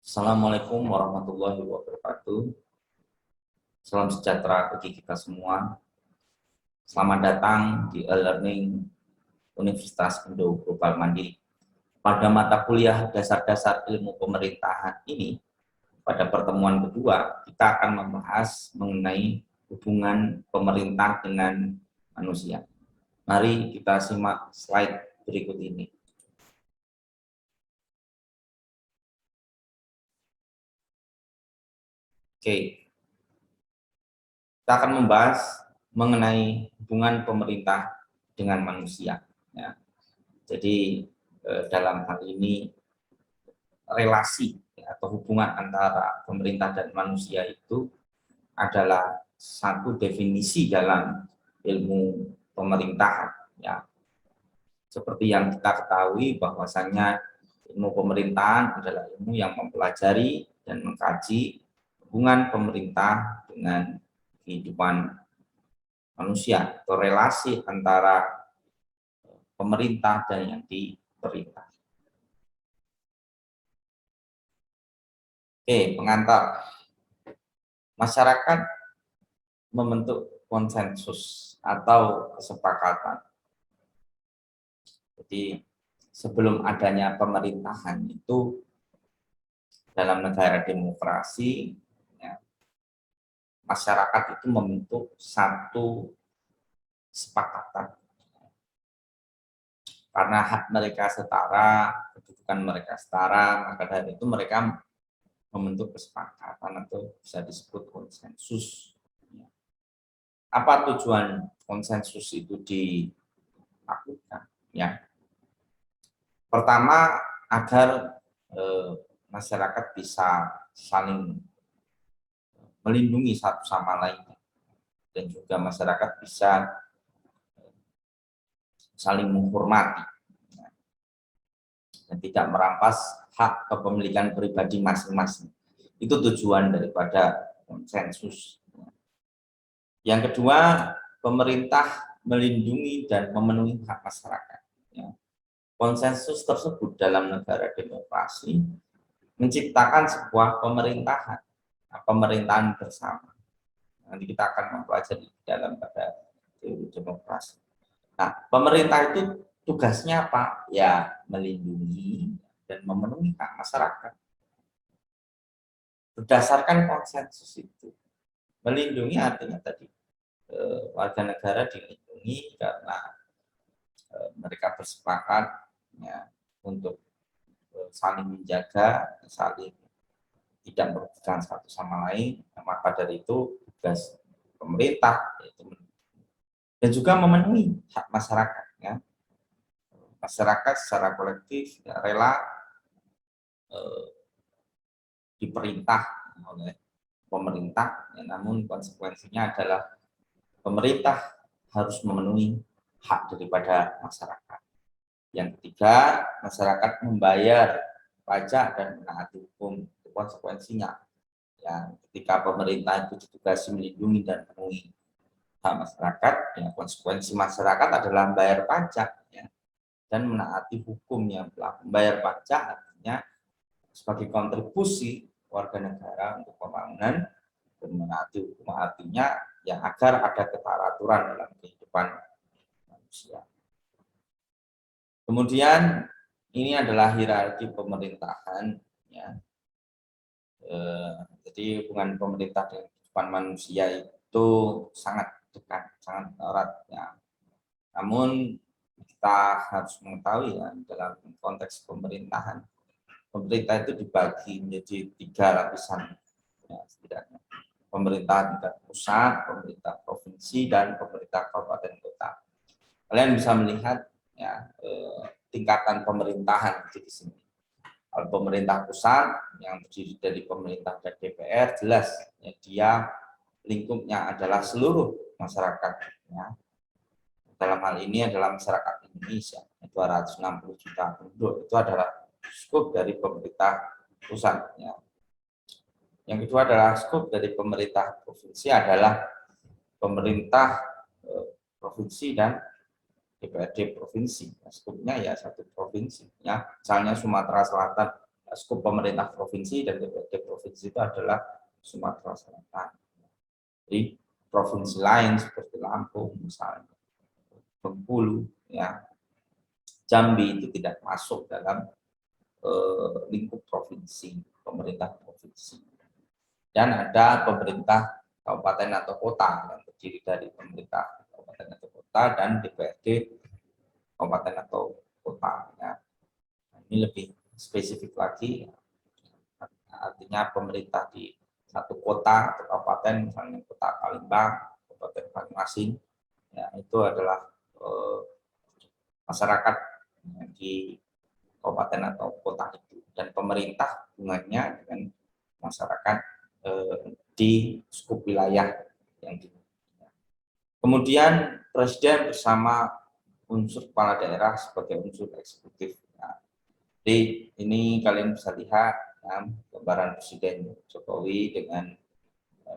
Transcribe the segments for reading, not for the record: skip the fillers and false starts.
Assalamualaikum warahmatullahi wabarakatuh. Salam sejahtera bagi kita semua. Selamat datang di e-learning Universitas Indo Global Mandiri. Pada mata kuliah dasar-dasar ilmu pemerintahan ini, pada pertemuan kedua, kita akan membahas mengenai hubungan pemerintah dengan manusia. Mari kita simak slide berikut ini. Oke, kita akan membahas mengenai hubungan pemerintah dengan manusia. Ya. Jadi dalam hal ini relasi atau hubungan antara pemerintah dan manusia itu adalah satu definisi dalam ilmu pemerintahan. Ya. Seperti yang kita ketahui bahwasannya ilmu pemerintahan adalah ilmu yang mempelajari dan mengkaji hubungan pemerintah dengan kehidupan manusia atau relasi antara pemerintah dan yang diperintah. Oke, pengantar. Masyarakat membentuk konsensus atau kesepakatan. Jadi sebelum adanya pemerintahan itu dalam negara demokrasi, ya, masyarakat itu membentuk satu kesepakatan. Karena hak mereka setara, kedudukan mereka setara, maka dari itu mereka membentuk kesepakatan atau bisa disebut konsensus. Apa tujuan konsensus itu dilakukan? Ya, pertama agar masyarakat bisa saling melindungi satu sama lain dan juga masyarakat bisa saling menghormati dan tidak merampas hak kepemilikan pribadi masing-masing. Itu tujuan daripada konsensus. Yang kedua, pemerintah melindungi dan memenuhi hak masyarakat. Konsensus tersebut dalam negara demokrasi menciptakan sebuah pemerintahan bersama. Nanti kita akan mempelajari dalam pada teori demokrasi. Nah, pemerintah itu tugasnya apa? Ya, melindungi dan memenuhi hak masyarakat. Berdasarkan konsensus itu, melindungi artinya tadi warga negara dilindungi karena mereka bersepakat ya, untuk saling menjaga, saling tidak merugikan satu sama lain. Maka dari itu tugas pemerintah yaitu dan juga memenuhi hak masyarakat. Ya. Masyarakat secara kolektif ya, rela diperintah oleh pemerintah, ya, namun konsekuensinya adalah pemerintah harus memenuhi hak daripada masyarakat. Yang ketiga, masyarakat membayar pajak dan menaati hukum. Itu konsekuensinya. Ya, ketika pemerintah itu ditugasi melindungi dan memenuhi hak masyarakat, ya, konsekuensi masyarakat adalah membayar pajak ya, dan menaati hukum yang telah membayar pajak artinya sebagai kontribusi warga negara untuk pembangunan dan menaati hukum artinya ya agar ada keteraturan dalam kehidupan manusia. Kemudian ini adalah hierarki pemerintahan ya. Jadi hubungan pemerintah dengan kehidupan manusia itu sangat dekat, sangat erat ya. Namun kita harus mengetahui ya dalam konteks pemerintahan, pemerintah itu dibagi menjadi 3 lapisan ya, setidaknya. Pemerintah tingkat pusat, pemerintah provinsi, dan pemerintah kabupaten kota. Kalian bisa melihat ya tingkatan pemerintahan di sini. Kalau pemerintah pusat yang terdiri dari pemerintah dan DPR jelas ya, dia lingkupnya adalah seluruh masyarakat ya. Dalam hal ini adalah masyarakat Indonesia 260 juta penduduk, itu adalah skop dari pemerintah pusat ya. Yang kedua adalah skop dari pemerintah provinsi adalah pemerintah provinsi dan DPRD provinsi. Skopnya ya satu provinsi ya, misalnya Sumatera Selatan skup pemerintah provinsi dan DPRD provinsi itu adalah Sumatera Selatan. Jadi provinsi lain seperti Lampung misalnya, Bengkulu, ya, Jambi itu tidak masuk dalam lingkup provinsi, pemerintah provinsi. Dan ada pemerintah kabupaten atau kota yang terdiri dari pemerintah kabupaten atau kota dan DPRD kabupaten atau kota. Ya. Ini lebih spesifik lagi, artinya pemerintah di satu kota atau kabupaten, misalnya kota Palembang, kabupaten Banyuasin, ya, itu adalah masyarakat di kabupaten atau kota itu, dan pemerintah hubungannya dengan masyarakat di skup wilayah yang di. Kemudian presiden bersama unsur kepala daerah sebagai unsur eksekutif. Nah, jadi ini kalian bisa lihat ya, gambaran Presiden Jokowi dengan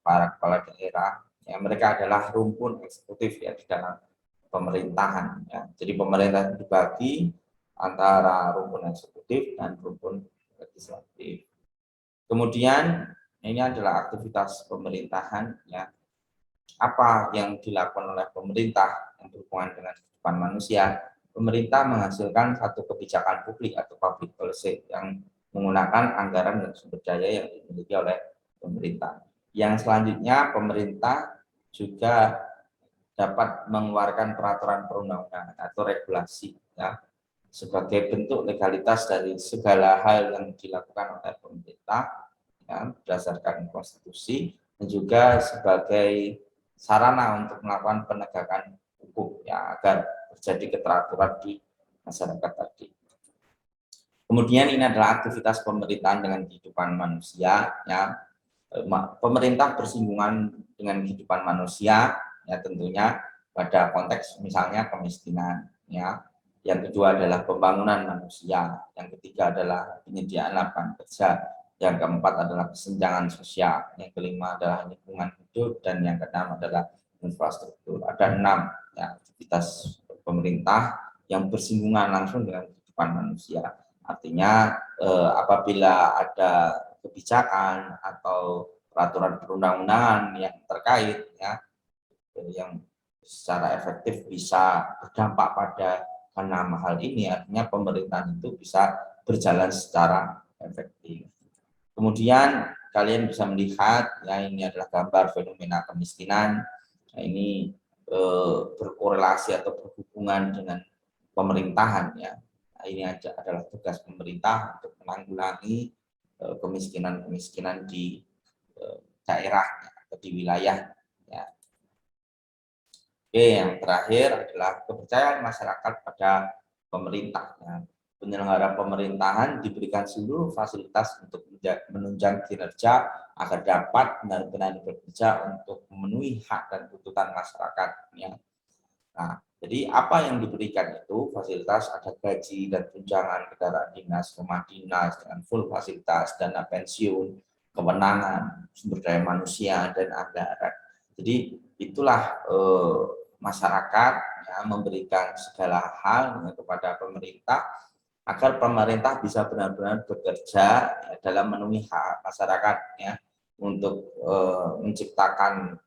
para kepala daerah. Ya, mereka adalah rumpun eksekutif ya di dalam pemerintahan. Ya. Jadi pemerintah dibagi antara rumpun eksekutif dan rumpun legislatif. Kemudian ini adalah aktivitas pemerintahan, ya. Apa yang dilakukan oleh pemerintah yang berhubungan dengan kehidupan manusia? Pemerintah menghasilkan satu kebijakan publik atau public policy yang menggunakan anggaran dan sumber daya yang dimiliki oleh pemerintah. Yang selanjutnya, pemerintah juga dapat mengeluarkan peraturan perundang-undangan atau regulasi, ya, sebagai bentuk legalitas dari segala hal yang dilakukan oleh pemerintah, ya, berdasarkan konstitusi, dan juga sebagai sarana untuk melakukan penegakan hukum, ya, agar terjadi keteraturan di masyarakat tadi. Kemudian ini adalah aktivitas pemerintahan dengan kehidupan manusia, ya. Pemerintah bersinggungan dengan kehidupan manusia, ya, tentunya pada konteks misalnya kemiskinan, ya. Yang kedua adalah pembangunan manusia, yang ketiga adalah penyediaan lapangan kerja, yang keempat adalah kesenjangan sosial, yang kelima adalah lingkungan hidup, dan yang keenam adalah infrastruktur. Ada 6 ya, aktivitas pemerintah yang bersinggungan langsung dengan kehidupan manusia. Artinya apabila ada kebijakan atau peraturan perundang-undangan yang terkait, ya, yang secara efektif bisa berdampak pada enam hal ini, artinya pemerintahan itu bisa berjalan secara efektif. Kemudian kalian bisa melihat, ya, ini adalah gambar fenomena kemiskinan. Nah, ini berkorelasi atau berhubungan dengan pemerintahan, ya. Nah, ini adalah tugas pemerintah untuk menanggulangi kemiskinan-kemiskinan di daerah atau di wilayah. Ya. Oke, yang terakhir adalah kepercayaan masyarakat pada pemerintah. Ya. Penyelenggara pemerintahan diberikan seluruh fasilitas untuk menunjang kinerja agar dapat benar-benar bekerja untuk memenuhi hak dan tuntutan masyarakat. Ya. Nah, jadi apa yang diberikan itu fasilitas, ada gaji dan tunjangan, kendaraan dinas, rumah dinas dengan full fasilitas, dana pensiun, kewenangan, sumber daya manusia, dan anggaran. Jadi itulah masyarakat, ya, memberikan segala hal kepada pemerintah agar pemerintah bisa benar-benar bekerja, ya, dalam memenuhi hak masyarakat, ya, untuk menciptakan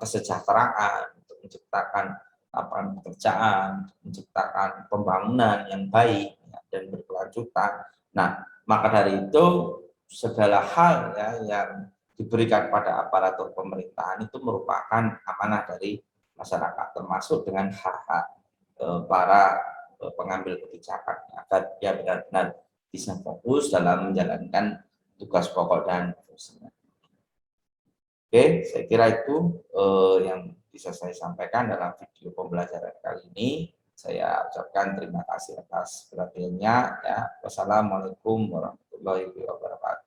kesejahteraan, untuk menciptakan lapangan pekerjaan, menciptakan pembangunan yang baik, ya, dan berkelanjutan. Nah, maka dari itu segala hal, ya, yang diberikan pada aparatur pemerintahan itu merupakan amanah dari masyarakat, termasuk dengan hak-hak para pengambil kebijakan agar dia benar-benar bisa fokus dalam menjalankan tugas pokok dan fungsinya. Oke, saya kira itu yang bisa saya sampaikan dalam video pembelajaran kali ini. Saya ucapkan terima kasih atas perhatiannya. Ya. Wassalamualaikum warahmatullahi wabarakatuh.